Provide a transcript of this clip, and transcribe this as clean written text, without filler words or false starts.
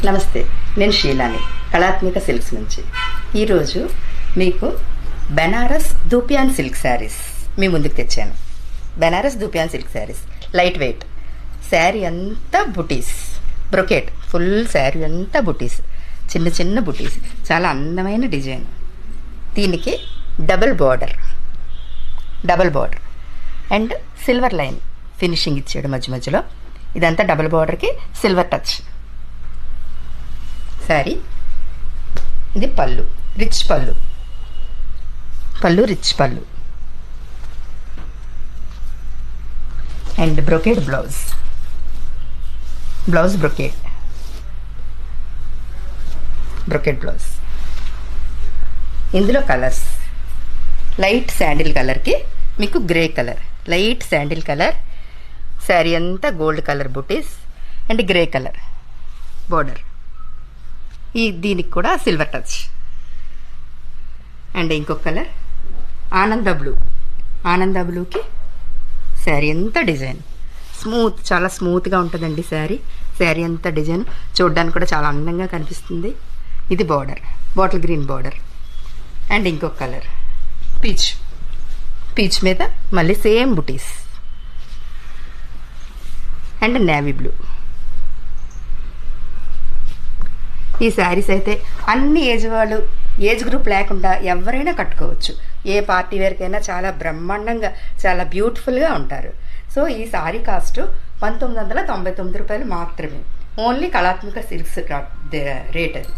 నమస్తే, నేను షీలాని కళాత్మిక సిల్క్స్ నుంచి. ఈరోజు మీకు బెనారస్ దూపియాన్ సిల్క్ శారీస్ మీ ముందుకు తెచ్చాను. Banaras dupion silk saris light weight sari అంతా బుటీస్, బ్రొకెట్ ఫుల్ శారీ అంతా బుటీస్, చిన్న చిన్న బుటీస్, చాలా అందమైన డిజైన్. దీనికి double border and silver line finishing ఇచ్చాడు మధ్య మధ్యలో. ఇదంతా డబుల్ బార్డర్కి సిల్వర్ టచ్ శారీ. ఇది పళ్ళు, రిచ్ పళ్ళు and brocade blouse brocade blouse. ఇందులో కలర్స్ లైట్ శాండిల్ కలర్కి మీకు grey colour, light sandal colour sari అంతా gold colour buttis and grey colour border. దీనికి కూడా సిల్వర్ టచ్ అండ్ ఇంకొక కలర్ ఆనంద బ్లూకి శారీ అంతా డిజైన్ చాలా స్మూత్గా ఉంటుందండి. శారీ అంతా డిజైన్ చూడడానికి కూడా చాలా అందంగా కనిపిస్తుంది. ఇది బాటిల్ గ్రీన్ బార్డర్ అండ్ ఇంకొక కలర్ పీచ్ మీద మళ్ళీ same buttis and navy blue. ఈ శారీస్ అయితే అన్ని ఏజ్ గ్రూప్ లేకుండా ఎవరైనా కట్టుకోవచ్చు. ఏ పార్టీ వేర్కైనా చాలా బ్రహ్మాండంగా, చాలా బ్యూటిఫుల్గా ఉంటారు. సో ఈ శారీ కాస్ట్ 1999 రూపాయలు మాత్రమే. ఓన్లీ కళాత్మిక సిల్క్స్ రేట్ అది.